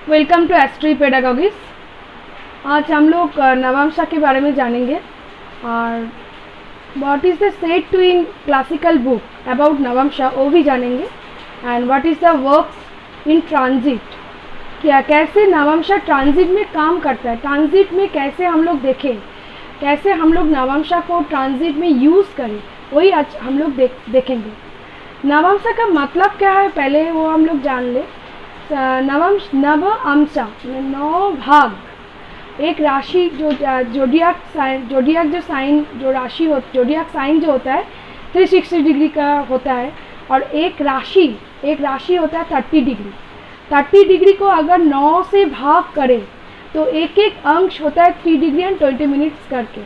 Welcome to एस्ट्री पेडागॉगिस। आज हम लोग नवांशा के बारे में जानेंगे और what is the set to in classical book about navamsha वो भी जानेंगे। And what is the works in transit, क्या कैसे नवांशा ट्रांजिट में काम करता है, ट्रांजिट में कैसे हम लोग देखें, कैसे हम लोग नवांशा को ट्रांजिट में यूज़ करें, वही आज हम लोग देखेंगे। नवांशा का मतलब क्या है पहले वो हम लोग जान ले। नव अंशा 9 भाग, एक राशि जो जोडियाक जो साइन जो राशि हो, जोडियाक साइन जो होता है 360 डिग्री का होता है, और एक राशि होता है 30 डिग्री। 30 डिग्री को अगर 9 से भाग करें तो एक एक अंश होता है 3 डिग्री एंड 20 मिनट्स करके।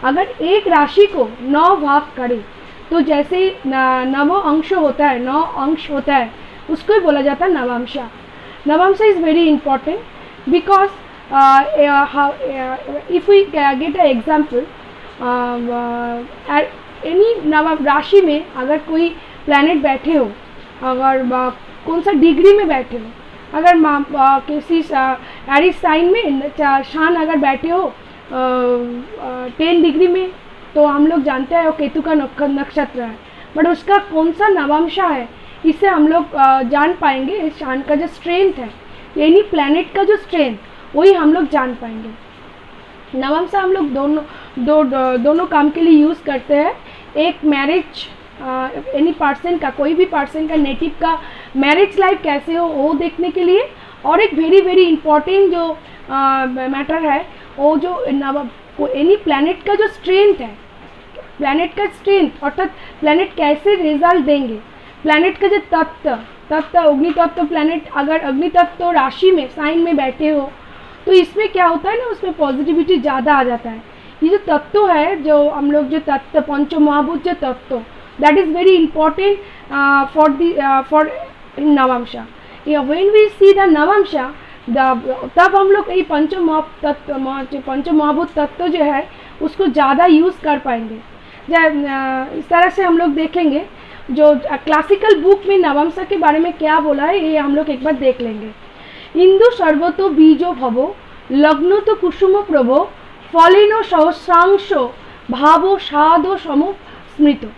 अगर एक राशि को 9 भाग करें तो जैसे 9 अंश होता है, 9 अंश होता है, उसको ही बोला जाता है navamsha. Navamsha is very important because if we get a example, any नव राशि में अगर कोई प्लैनेट बैठे हो, अगर कौन सा डिग्री में बैठे हो, अगर किसी एरिस साइन में शान अगर बैठे हो 10 डिग्री में, तो हम लोग जानते हैं वो केतु का नक्षत्र है, बट उसका कौन सा नवांशा है इससे हम लोग जान पाएंगे। इस शान का जो स्ट्रेंथ है, यानी प्लैनेट का जो स्ट्रेंथ, वही हम लोग जान पाएंगे। नवांशा हम लोग दोनों काम के लिए यूज़ करते हैं। एक मैरिज, एनी पर्सन का, कोई भी पर्सन का नेटिव का मैरिज लाइफ कैसे हो वो देखने के लिए, और एक वेरी वेरी इंपॉर्टेंट जो मैटर है वो जो एनी प्लैनेट का जो स्ट्रेंथ है, प्लैनेट का स्ट्रेंथ अर्थात प्लैनेट कैसे रिजल्ट देंगे, प्लैनेट का जो तत्व अग्नि तत्व प्लैनेट अगर अग्नि तत्व राशि में साइन में बैठे हो तो इसमें क्या होता है ना, उसमें पॉजिटिविटी ज़्यादा आ जाता है। ये जो तत्व है, जो हम लोग जो तत्व पंच महाभूत जो तत्व, that is very important for navamsha. When we see the navamsha, तब हम लोग ये पंच महाभूत तत्व जो है उसको ज़्यादा यूज़ कर पाएंगे। इस तरह से हम लोग देखेंगे जो क्लासिकल बुक में नवांशा के बारे में क्या बोला है, ये हम लोग एक बार देख लेंगे। इंदु सर्वतो बीजो भवो, लग्नो तो कुसुम प्रभो, फलिनो सहस्रांशो भावो साधो समो स्मृतो।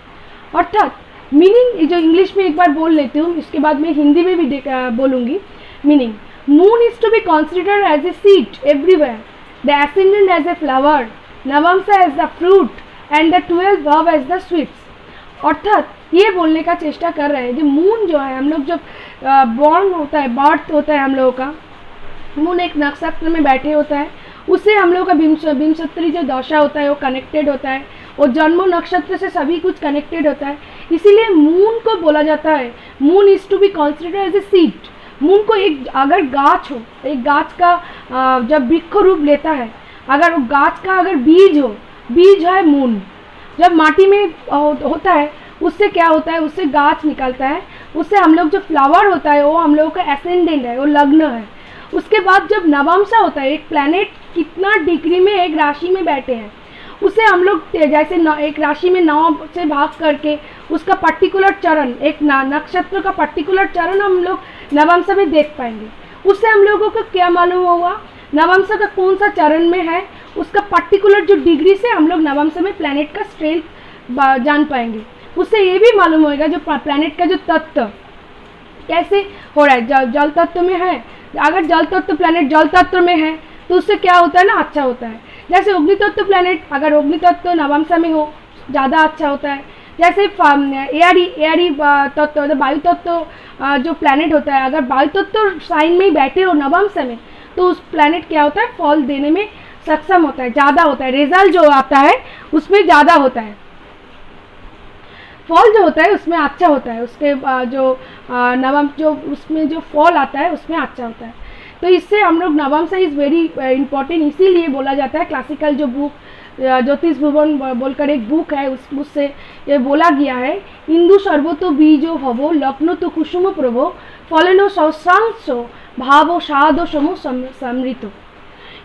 अर्थात मीनिंग जो इंग्लिश में एक बार बोल लेती हूँ, इसके बाद मैं हिंदी में भी बोलूँगी। Meaning, moon is to be considered as a seed everywhere, the ascendant as a flower, navamsha as the fruit and the 12 bhava as the sweets. अर्थात ये बोलने का चेष्टा कर रहे हैं जो मून जो है, हम लोग जब बॉर्न होता है, बर्थ होता है हम लोगों का, मून एक नक्षत्र में बैठे होता है, उससे हम लोग का विंशत्री जो दशा होता है वो कनेक्टेड होता है, और जन्म नक्षत्र से सभी कुछ कनेक्टेड होता है। इसीलिए मून को बोला जाता है, moon is to be considered as a seed. Moon को एक अगर गाछ हो, एक गाछ का जब वृक्ष रूप लेता है, अगर वो गाछ का अगर बीज हो, बीज है मून, जब माटी में होता है उससे क्या होता है, उससे गाछ निकलता है, उससे हम लोग जो फ्लावर होता है वो हम लोगों का एसेंडेंट है, वो लग्न है। उसके बाद जब नवांशा होता है, एक प्लैनेट कितना डिग्री में एक राशि में बैठे हैं, उसे हम लोग जैसे एक राशि में 9 से भाग करके उसका पर्टिकुलर चरण, एक नक्षत्र का पर्टिकुलर चरण हम लोग नवांशा में देख पाएंगे। उससे हम लोगों को क्या मालूम होगा, नवांशा का कौन सा चरण में है, उसका पर्टिकुलर जो डिग्री से हम लोग नवांशा में प्लैनेट का स्ट्रेंथ जान पाएंगे। उससे ये भी मालूम होगा जो प्लैनेट का जो तत्व कैसे हो रहा है। जल तत्व में है, अगर जल तत्व प्लैनेट जल तत्व में है तो उससे क्या होता है ना, अच्छा होता है। जैसे अग्नि तत्व प्लैनेट अगर अग्नि तत्व नवांशा में हो ज़्यादा अच्छा होता है। जैसे एयरी तत्व, वायु तत्व जो प्लैनेट होता है, अगर वायु तत्व साइन में ही बैठे हो नवांशा में, तो उस प्लैनेट क्या होता है, फल देने में सक्षम होता है, ज़्यादा होता है, रिजल्ट जो आता है उसमें ज़्यादा होता है, फॉल जो होता है उसमें अच्छा होता है, उसके जो उसमें जो फॉल आता है उसमें अच्छा होता है। तो इससे हम लोग नवांशा इज़ वेरी इंपॉर्टेंट, इसीलिए बोला जाता है। क्लासिकल जो बुक ज्योतिष भुवन बोलकर एक बुक है, उससे ये बोला गया है, इंदु सर्वतो बीजो भवो, लग्नो तो कुसुम प्रभो, फलिनो सहस्रांशो भावो साधो समो समृतो।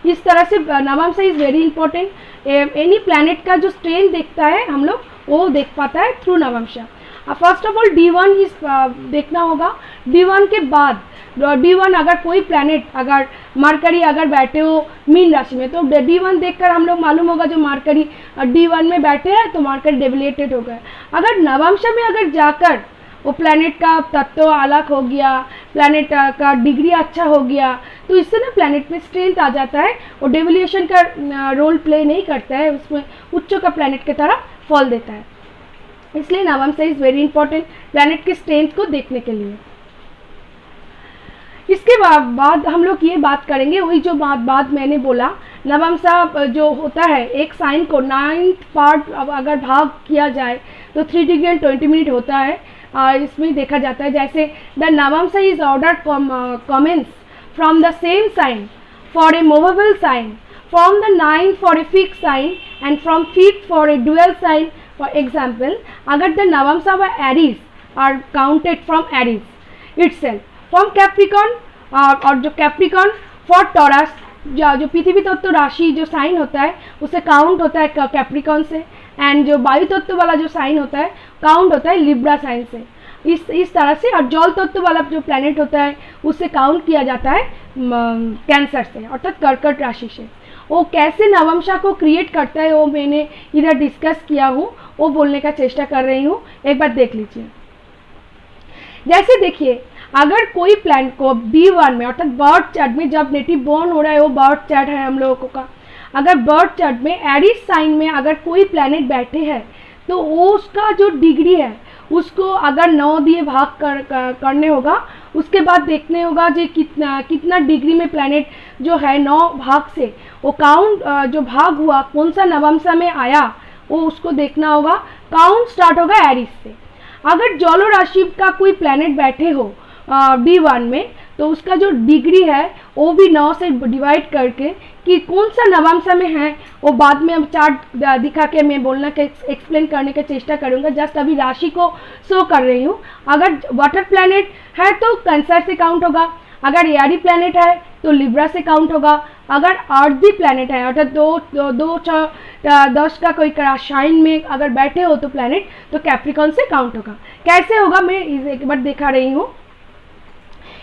इस तरह से navamsha is very important. Any planet का जो स्ट्रेंथ देखता है हम लोग, वो देख पाता है through navamsha. First of all D1 इस देखना होगा। D1 के बाद D1 अगर कोई प्लैनेट, अगर मरकरी अगर बैठे हो मीन राशि में, तो D1 देखकर हम लोग मालूम होगा जो मरकरी D1 में बैठे हैं तो मरकरी डेविएटेड हो गए। अगर नवमशा में अगर जाकर वो प्लैनेट का तत्व अलग हो गया, प्लैनेट का डिग्री अच्छा हो गया, तो इससे ना प्लैनेट में स्ट्रेंथ आ जाता है, वो डेविएशन का रोल प्ले नहीं करता है, उसमें उच्चों का प्लैनेट की तरह फॉल देता है। इसलिए नवमशा इज वेरी इंपॉर्टेंट प्लैनेट के स्ट्रेंथ को देखने के लिए। इसके बाद हम लोग ये बात करेंगे, वही जो बात मैंने बोला, नवमशा जो होता है एक साइन को 9th पार्ट अगर भाग किया जाए तो 3 डिग्री एंड 20 मिनट होता है। इसमें देखा जाता है जैसे the navamsha is order commences from the same sign for a movable sign, from the 9th for a fix sign and from 5th for a dual sign. For example, अगर the navamsha व Aries are counted from Aries itself, from Capricorn और जो Capricorn for taurus, जो पृथ्वी तत्व राशि जो sign होता है उसे काउंट होता है कैप्रिकॉन से, एंड जो वायु तत्व वाला जो साइन होता है काउंट होता है लिब्रा साइन से। इस तरह से, और जल तत्व वाला जो प्लैनेट होता है उससे काउंट किया जाता है कैंसर से, अर्थात कर्कट राशि से। वो कैसे नवमशा को क्रिएट करता है वो मैंने इधर डिस्कस किया हूँ, वो बोलने का चेष्टा कर रही हूँ, एक बार देख लीजिए। जैसे देखिए, अगर कोई प्लैनेट को D1 में अर्थात बर्थ चार्ट में, जब नेटिव बॉर्न हो रहा है वो बर्थ चार्ट है हम लोगों का, अगर बर्थ चार्ट में एरीज साइन में अगर कोई प्लैनेट बैठे हैं तो वो उसका जो डिग्री है उसको अगर 9 दिए भाग करने होगा, उसके बाद देखने होगा जो कितना डिग्री में प्लैनेट जो है 9 भाग से वो काउंट जो भाग हुआ कौन सा नवमशा में आया वो उसको देखना होगा। काउंट स्टार्ट होगा एरीज से। अगर जलो राशि का कोई प्लैनेट बैठे हो D1 में तो उसका जो डिग्री है वो भी 9 से डिवाइड करके कि कौन सा नवमशा में है वो बाद में हम चार्ट दिखा के मैं बोलना के एक्सप्लेन करने की चेष्टा करूँगा। जस्ट अभी राशि को शो कर रही हूँ। अगर वाटर प्लैनेट है तो कैंसर से काउंट होगा, अगर एरी प्लैनेट है तो लिब्रा से काउंट होगा, अगर अर्थी प्लैनेट है अर्थात 2, 6, 10 का कोई साइन में अगर बैठे हो तो प्लैनेट तो कैप्रिकॉन से काउंट होगा। कैसे होगा मैं एक बार दिखा रही हूँ।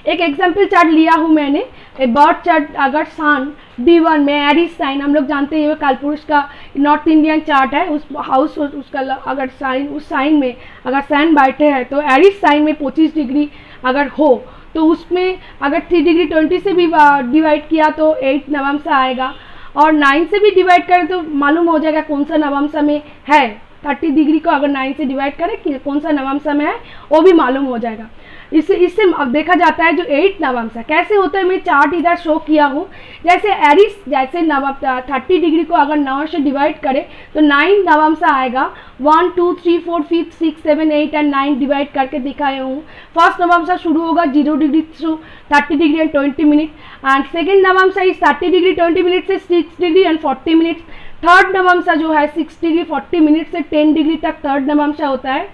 एक एग्जाम्पल चार्ट लिया हूँ मैंने, बर्थ चार्ट अगर सन D1 में एरीज साइन, हम लोग जानते हैं कालपुरुष का नॉर्थ इंडियन चार्ट है, उस हाउस उसका अगर साइन उस साइन में अगर सन बैठे हैं तो एरीज साइन में 25 डिग्री अगर हो तो उसमें अगर 3 डिग्री 20 से भी डिवाइड किया तो 8 नवमशा आएगा, और 9 से भी डिवाइड करें तो मालूम हो जाएगा कौन सा नवमशा में है। 30 डिग्री को अगर 9 से डिवाइड करें कि कौन सा नवमशा में है वो भी मालूम हो जाएगा। इससे अब देखा जाता है जो 8 नवमशा कैसे होता है, मैं चार्ट इधर शो किया हूँ। जैसे एरीज जैसे 30 डिग्री को अगर 9 से डिवाइड करें तो 9 नवमशा आएगा। 1, 2, 3, 4, 5, 6, 7, 8 एंड 9 डिवाइड करके दिखाया हूँ। फर्स्ट नवमशा शुरू होगा 0 degree through 30 degree and 20 minute, and second navamsha इस 30 डिग्री 20 मिनट से 6 degree and 40 minute. Third navamsha जो है 6 डिग्री 40 मिनट से 10 डिग्री तक थर्ड नवमशा होता है।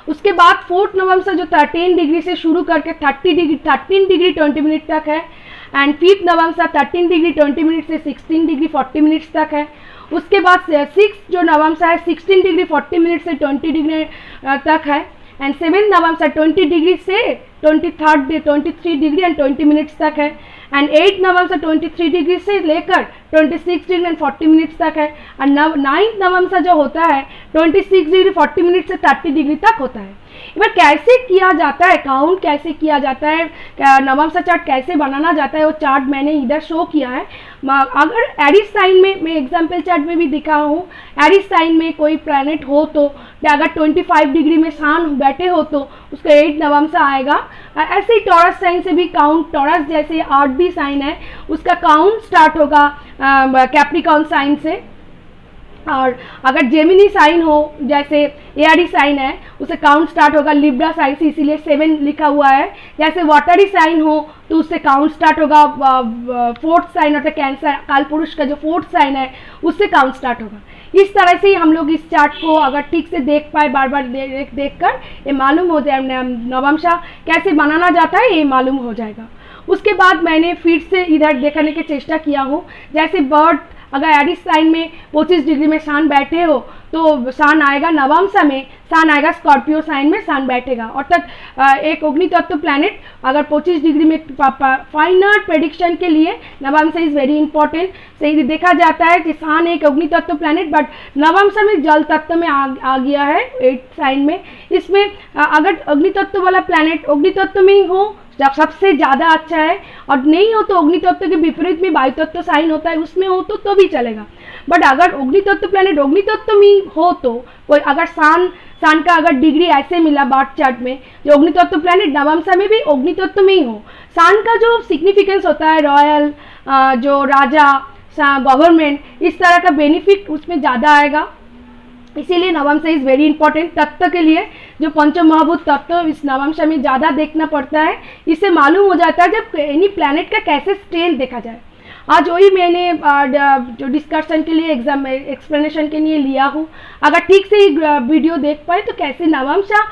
उसके बाद फोर्थ नवमशा जो 13 डिग्री से शुरू करके 13 डिग्री 20 मिनट तक है, एंड फिफ्थ नवमशा 13 डिग्री 20 मिनट से 16 डिग्री 40 मिनट्स तक है। उसके बाद सिक्स जो नवमशा है 16 डिग्री 40 मिनट से 20 डिग्री तक है, एंड सेवेंथ नवमशा 20 डिग्री से 23 डिग्री एंड 20 मिनट्स तक है, एंड 8 नवमशा 23 डिग्री से लेकर 26 डिग्री एंड 40 मिनट्स तक है, और 9th नवमशा जो होता है 26 डिग्री 40 मिनट से 30 डिग्री तक होता है। इधर कैसे किया जाता है, काउंट कैसे किया जाता है, नवमशा चार्ट कैसे बनाना जाता है वो चार्ट मैंने इधर शो किया है। अगर एरीज साइन में मैं एग्जाम्पल चार्ट में भी दिखा हूँ, एरीज साइन में कोई प्लैनेट हो तो अगर 25 डिग्री में सन बैठे हो तो उसका 8 नवमशा आएगा। ऐसे ही टॉरस साइन से भी काउंट, टॉरस जैसे आर्थी साइन है उसका काउंट स्टार्ट होगा कैप्रिकॉर्न साइन से, और अगर जेमिनी साइन हो जैसे एरी साइन है उसे काउंट स्टार्ट होगा लिब्रा साइन से, इसीलिए 7 लिखा हुआ है। जैसे वाटरी साइन हो तो उससे काउंट स्टार्ट होगा फोर्थ साइन अर्थात कैंसर कालपुरुष का जो फोर्थ साइन है उससे काउंट स्टार्ट होगा। इस तरह से हम लोग इस चार्ट को अगर ठीक से देख पाए, बार बार देख कर ये मालूम हो जाए नवमशा कैसे बनाना जाता है, ये मालूम हो जाएगा। उसके बाद मैंने फिर से इधर देखने की चेष्टा किया हूँ, जैसे बर्ड अगर एरिस साइन में 25 डिग्री में सन बैठे हो तो सन आएगा नवमसा में, सन आएगा स्कॉर्पियो साइन में सन बैठेगा। अर्थात एक अग्नि तत्व प्लैनेट अगर 25 डिग्री में फाइनल प्रेडिक्शन के लिए नवमसा इज वेरी इंपॉर्टेंट। सही देखा जाता है कि सन एक अग्नि तत्व प्लैनेट बट नवमसा में जल तत्व में आ गया है 8 साइन में। इसमें अगर अग्नि तत्व वाला प्लैनेट अग्नि तत्व में ही हो सबसे ज़्यादा अच्छा है, और नहीं हो तो अग्नि तत्व के विपरीत में वायु तत्व साइन होता है उसमें हो तो भी चलेगा। बट अगर अग्नि तत्व प्लैनेट अग्नि तत्व में हो तो कोई अगर सन का अगर डिग्री ऐसे मिला बर्थ चार्ट में जो अग्नि तत्व प्लैनेट नवमसा में भी अग्नि तत्व में ही हो, सन का जो सिग्निफिकेंस होता है रॉयल, जो राजा, गवर्नमेंट, इस तरह का बेनिफिट उसमें ज़्यादा आएगा। इसीलिए नवमसा इज वेरी इंपॉर्टेंट तत्व के लिए। जो पंचम महाभूत तत्व इस नवमसा में ज़्यादा देखना पड़ता है, इससे मालूम हो जाता है जब एनी प्लैनेट का कैसे स्ट्रेंथ देखा जाए। आज वही मैंने जो डिस्कशन के लिए एग्जाम एक्सप्लेनेशन के लिए लिया हूँ। अगर ठीक से वीडियो देख पाए तो कैसे नवमसा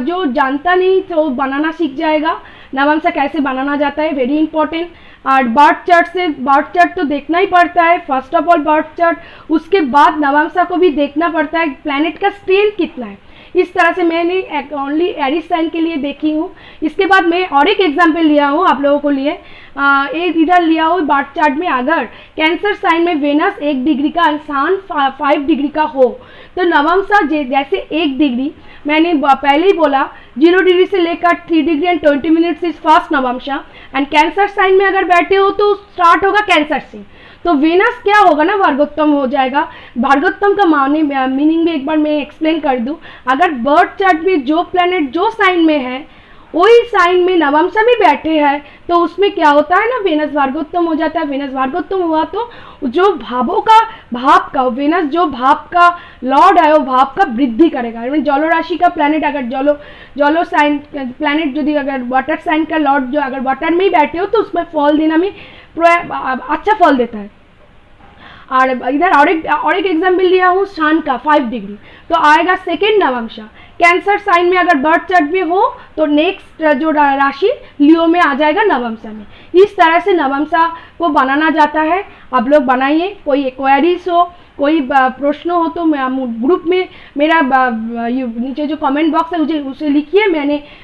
जो जानता नहीं तो बनाना सीख जाएगा। नवमसा कैसे बनाना जाता है वेरी इंपॉर्टेंट। और बर्थ चार्ट तो देखना ही पड़ता है, first of all birth chart, उसके बाद नवमसा को भी देखना पड़ता है प्लैनेट का स्ट्रेंथ कितना है। इस तरह से मैंने ओनली एरिस साइन के लिए देखी हूँ। इसके बाद मैं और एक एग्जाम्पल लिया हूँ आप लोगों को लिए। एक इधर लिया हूँ बर्थ चार्ट में अगर कैंसर साइन में वेनस 1 डिग्री का सन 5 डिग्री का हो तो नवमसा जैसे 1 डिग्री मैंने पहले ही बोला 0 डिग्री से लेकर 3 degree and 20 minutes is first navamsha, and Cancer sign में अगर बैठे हो तो स्टार्ट होगा कैंसर से। तो वेनस क्या होगा ना भार्गोत्तम हो जाएगा। भार्गोत्तम का मीनिंग भी एक बार मैं एक्सप्लेन कर दूं। अगर बर्थ चार्ट में जो प्लैनेट जो साइन में है वही साइन में नवमसा में बैठे हैं तो उसमें क्या होता है ना वेनस भार्गोत्तम हो जाता है। वेनस भार्गोत्तम हुआ तो जो भावों का भाव का वेनस जो भाव का लॉर्ड है वो भाव का वृद्धि करेगा। जलो राशि का प्लैनेट अगर जलो साइन प्लैनेट यदि अगर वाटर साइन का लॉर्ड जो अगर वाटर में ही बैठे हो तो उसमें फल देना में अच्छा फल देता है। और इधर और एक एग्जाम्पल लिया हूँ सन का 5 डिग्री तो आएगा सेकेंड नवमसा। कैंसर साइन में अगर बर्थ चार्ट में हो तो नेक्स्ट जो राशि लियो में आ जाएगा नवमसा में। इस तरह से नवमसा को बनाना जाता है। आप लोग बनाइए। कोई क्वेरीज हो कोई प्रश्न हो तो ग्रुप में मेरा नीचे जो कमेंट बॉक्स है मुझे उसे लिखिए,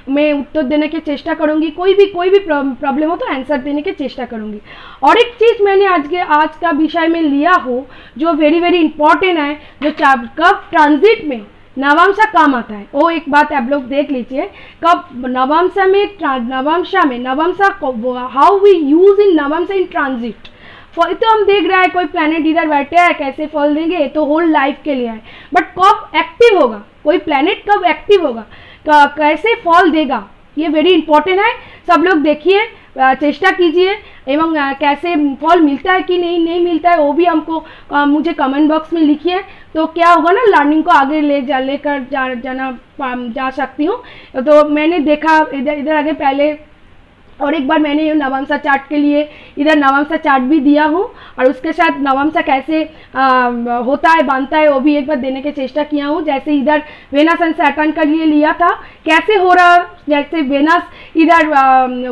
मैं उत्तर देने की चेष्टा करूंगी। कोई भी प्रॉब्लम हो तो आंसर देने की चेष्टा करूंगी। और एक चीज़ मैंने आज का विषय में लिया हूँ जो वेरी वेरी इंपॉर्टेंट है, जो कब ट्रांजिट में नवमसा काम आता है वो एक बात आप लोग देख लीजिए। कब नवमसा में navamsha how we use in navamsha in transit. तो हम देख रहे हैं कोई प्लैनेट इधर बैठे हैं कैसे फल देंगे तो होल लाइफ के लिए है, बट कब एक्टिव होगा कोई प्लैनेट कब एक्टिव होगा कैसे फल देगा ये वेरी इंपॉर्टेंट है। सब लोग देखिए चेष्टा कीजिए एवं कैसे फल मिलता है कि नहीं मिलता है वो भी हमको मुझे कमेंट बॉक्स में लिखिए। तो क्या होगा ना लर्निंग को आगे लेकर जा सकती हूँ। तो मैंने देखा इधर आगे पहले और एक बार मैंने नवमसा चार्ट के लिए इधर नवमसा चार्ट भी दिया हूँ और उसके साथ नवमसा कैसे होता है बनता है वो भी एक बार देने की चेष्टा किया हूँ। जैसे इधर वेनस एंड सैटर्न का लिए लिया था कैसे हो रहा, जैसे वेनस इधर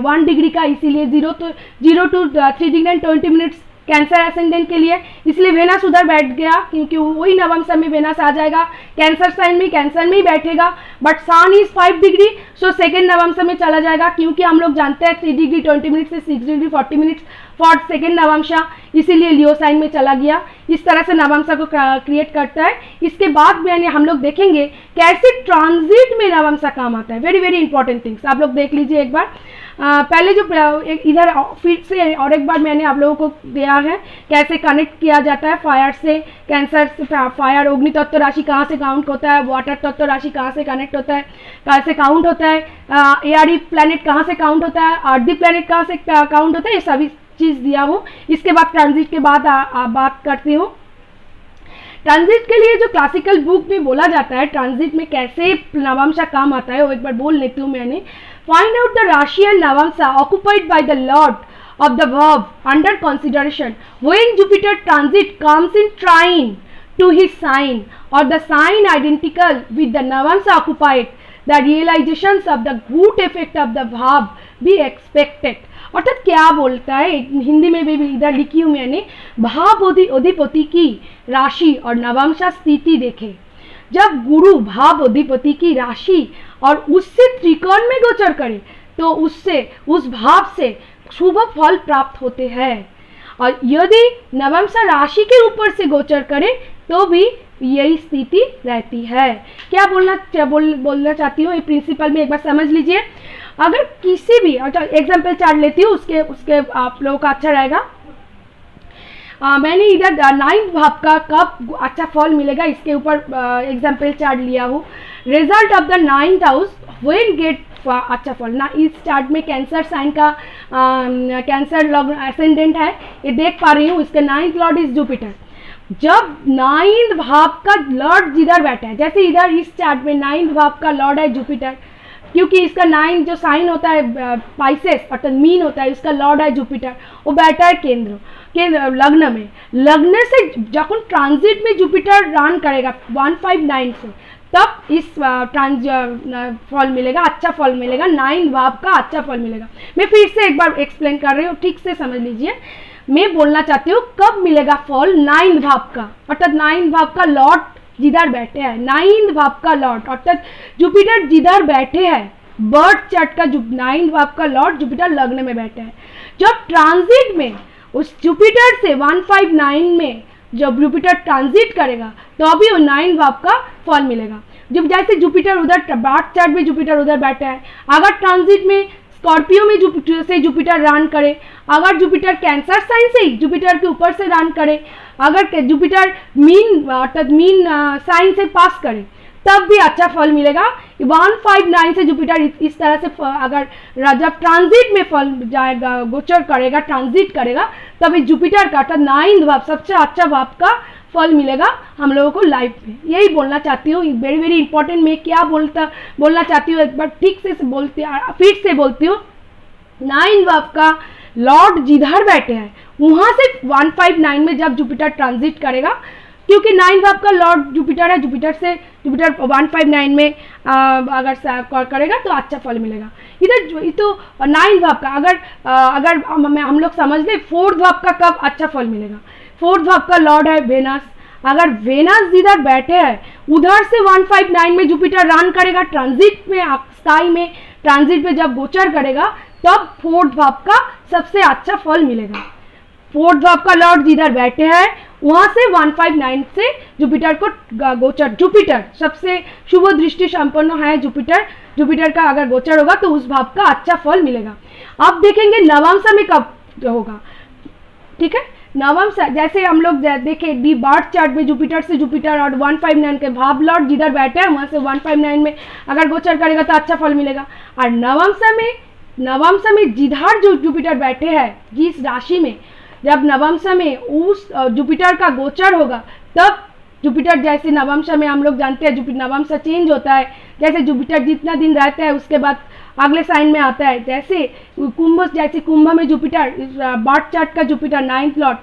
1 डिग्री का इसीलिए 0 to 3 degree and 20 minutes cancer ascendant के लिए, इसलिए वेनस उधर बैठ गया क्योंकि वही नवमसा में वेनस आ जाएगा। कैंसर साइन में कैंसर में ही बैठेगा but sun is 5 degree so second navamsa में चला जाएगा क्योंकि हम लोग जानते हैं 3 डिग्री 20 मिनट से 6 डिग्री 40 मिनट्स फॉर सेकेंड नवमसा, इसीलिए लियो साइन में चला गया। इस तरह से नवमसा को क्रिएट करता है। इसके बाद में हम लोग देखेंगे कैसे ट्रांजिट में नवमसा काम आता है। वेरी वेरी इंपॉर्टेंट थिंग्स आप लोग देख लीजिए एक बार। पहले जो इधर फिर से और एक बार मैंने आप लोगों को दिया है कैसे कनेक्ट किया जाता है फायर से, कैंसर से फायर, अग्नि तत्व राशि कहाँ से काउंट होता है, वाटर तत्व राशि कहाँ से कनेक्ट होता है, कहाँ से काउंट होता है, एआरई प्लैनेट कहाँ से काउंट होता है, अर्दी प्लैनेट कहाँ से काउंट होता है, ये सभी चीज़ दिया हूँ। इसके बाद ट्रांजिट के बाद बात करती हूँ। ट्रांजिट के लिए जो क्लासिकल बुक में बोला जाता है ट्रांजिट में कैसे नवमसा काम आता है वो एक बार बोल लेती हूँ मैंने। Find out the rashi and navamsa occupied by the lord of the verb under consideration when Jupiter transit comes in trine to his sign or the sign identical with the navamsa occupied, the realizations of the good effect of the verb be expected. अर्थात क्या बोलता है, हिंदी में भी इधर लिखी हूँ मैंने, भाव अधिपति की राशि और नवमशा स्थिति देखे। जब गुरु भाव अधिपति की राशि और उससे त्रिकोण में गोचर करे तो उससे, उस भाव से शुभ फल प्राप्त होते हैं। और यदि नवमशा राशि के ऊपर से गोचर करे तो भी यही स्थिति रहती है। क्या बोलना चाहती हूँ, ये प्रिंसिपल में एक बार समझ लीजिए। अगर किसी भी, अच्छा एग्जाम्पल चार्ट लेती हूँ, उसके आप लोगों का अच्छा रहेगा। मैंने इधर 9th भाव का कब अच्छा फल मिलेगा इसके ऊपर एग्जाम्पल चार्ट लिया हूँ। Result of the 9th house when get अच्छा फल ना। इस चार्ट में कैंसर साइन का कैंसर लॉर्ड एसेंडेंट है, ये देख पा रही हूँ। इसका 9th लॉर्ड इज जुपिटर। जब 9th भाव का लॉर्ड जिधर बैठा है, जैसे इधर इस चार्ट में 9th भाव का लॉर्ड है जुपिटर, क्योंकि इसका 9 जो साइन होता है पाइसेस अर्थात मीन होता है, इसका लॉर्ड है जुपिटर, वो बैठा है केंद्र के लग्न में। लग्न से जब ट्रांजिट में जुपिटर रन करेगा 159 से, तब इस फल मिलेगा, अच्छा फल मिलेगा, 9th भाव का अच्छा फल मिलेगा। मैं फिर से एक बार एक्सप्लेन कर रही हूँ, ठीक से समझ लीजिए। मैं बोलना चाहती हूँ कब मिलेगा फल 9th भाव का, अर्थात 9th भाव का लॉर्ड जिधर बैठे हैं, 9th भाव का लॉर्ड अर्थात जुपिटर जिधर बैठे हैं, बर्थ चार्ट का 9th भाव का लॉर्ड जुपिटर लग्न में बैठे हैं। जब ट्रांजिट में उस जुपिटर से 159 में जब जुपिटर ट्रांजिट करेगा तो अभी वो 9th भाव का फल मिलेगा। जब जैसे जुपिटर उधर बर्थ चार्ट में जुपिटर उधर बैठा है, अगर ट्रांजिट में स्कॉर्पियो में जुपिटर रन करे, अगर जुपिटर कैंसर साइन से ही जुपिटर के ऊपर से रन करे, अगर जुपिटर मीन अर्थात मीन साइन से पास करे, तब भी अच्छा फल मिलेगा। 159 से जुपिटर इस तरह से अगर जब ट्रांजिट में फल जाएगा, गोचर करेगा, ट्रांजिट करेगा, तभी जुपिटर का अर्थात 9th भाव सबसे अच्छा भाव का फल मिलेगा हम लोगों को लाइफ में। यही बोलना चाहती हूँ, वेरी वेरी इंपॉर्टेंट। मैं क्या बोलना चाहती हूँ एक बार ठीक से बोलती, फिर से बोलती हूँ। 9th भाव का लॉर्ड जिधर बैठे हैं वहाँ से 159 में जब जुपिटर ट्रांजिट करेगा, क्योंकि 9th भाव का लॉर्ड जुपिटर है, जुपिटर 159 में अगर करेगा तो अच्छा फल मिलेगा। इधर तो 9th भाव का अगर हम लोग समझ लें 4th भाव का कब अच्छा फल मिलेगा। 4th भाव का लॉर्ड है वेनस, अगर वेनस जिधर बैठे हैं उधर से 159 में जुपिटर रन करेगा, ट्रांजिट में स्काई में ट्रांजिट में जब गोचर करेगा, तब 4th भाव का सबसे अच्छा फल मिलेगा। 4th भाव का लॉर्ड जिधर बैठे हैं वहां से 159 से जुपिटर को गोचर, जुपिटर सबसे शुभ दृष्टि संपन्न है, जुपिटर का अगर गोचर होगा तो उस भाव का अच्छा फल मिलेगा। अब देखेंगे नवमशा में कब होगा, ठीक है। नवमशा जैसे हम लोग देखे डी बर्थ चार्ट में जुपिटर और 159 के भाव लॉर्ड जिधर बैठे हैं वहां से 159 में अगर गोचर करेगा तो अच्छा फल मिलेगा। और नवमशा में जिधर जो जुपिटर बैठे हैं जिस राशि में, जब नवमशा में उस जुपिटर का गोचर होगा, तब जुपिटर जैसे नवमशा में हम लोग जानते हैं जुपिटर नवमशा चेंज होता है, जैसे जुपिटर जितना दिन रहता है उसके बाद अगले साइन में आता है। जैसे कुंभ में जुपिटर बर्थ चार्ट का जुपिटर 9th लॉर्ड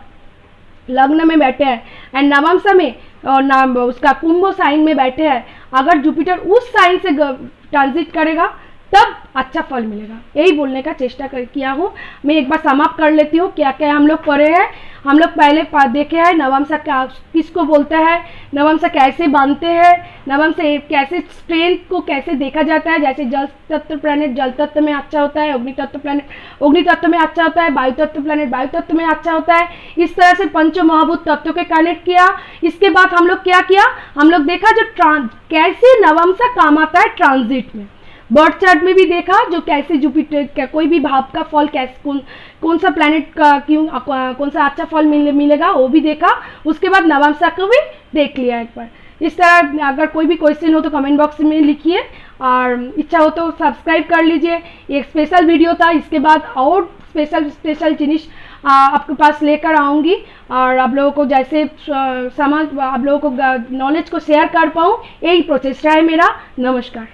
लग्न में बैठे हैं एंड नवमशा में और उसका कुंभ साइन में बैठे हैं, अगर जुपिटर उस साइन से ट्रांजिट करेगा तब अच्छा फल मिलेगा। यही बोलने का चेष्टा किया हूँ। मैं एक बार समाप्त कर लेती हूँ क्या क्या हम लोग पढ़े हैं। हम लोग पहले देखे हैं नवमशा किसको बोलते हैं, नवमशा कैसे बनते हैं, नवमशा कैसे स्ट्रेंथ को कैसे देखा जाता है। जैसे जल तत्व प्लैनेट जल तत्व में अच्छा होता है, अग्नि तत्व प्लैनेट अग्नि तत्व में अच्छा होता है, वायु तत्व प्लैनेट वायु तत्व में अच्छा होता है। इस तरह से पंच महाभूत तत्वों के कनेक्ट किया। इसके बाद हम लोग क्या किया, हम लोग देखा जो कैसे नवमशा काम आता है ट्रांजिट में। बर्थ चार्ट में भी देखा जो कैसे जुपिटर कोई भी भाव का फल कैसे कौन सा प्लैनेट का कौन सा अच्छा फल मिलेगा वो भी देखा। उसके बाद नवमशा को भी देख लिया एक बार। इस तरह अगर कोई भी क्वेश्चन हो तो कमेंट बॉक्स में लिखिए और इच्छा हो तो सब्सक्राइब कर लीजिए। एक स्पेशल वीडियो था, इसके बाद और स्पेशल जिनिस आपके पास लेकर आऊँगी और आप लोगों को जैसे आप लोगों को नॉलेज को शेयर कर पाऊँ, यही प्रोसेस है मेरा। नमस्कार।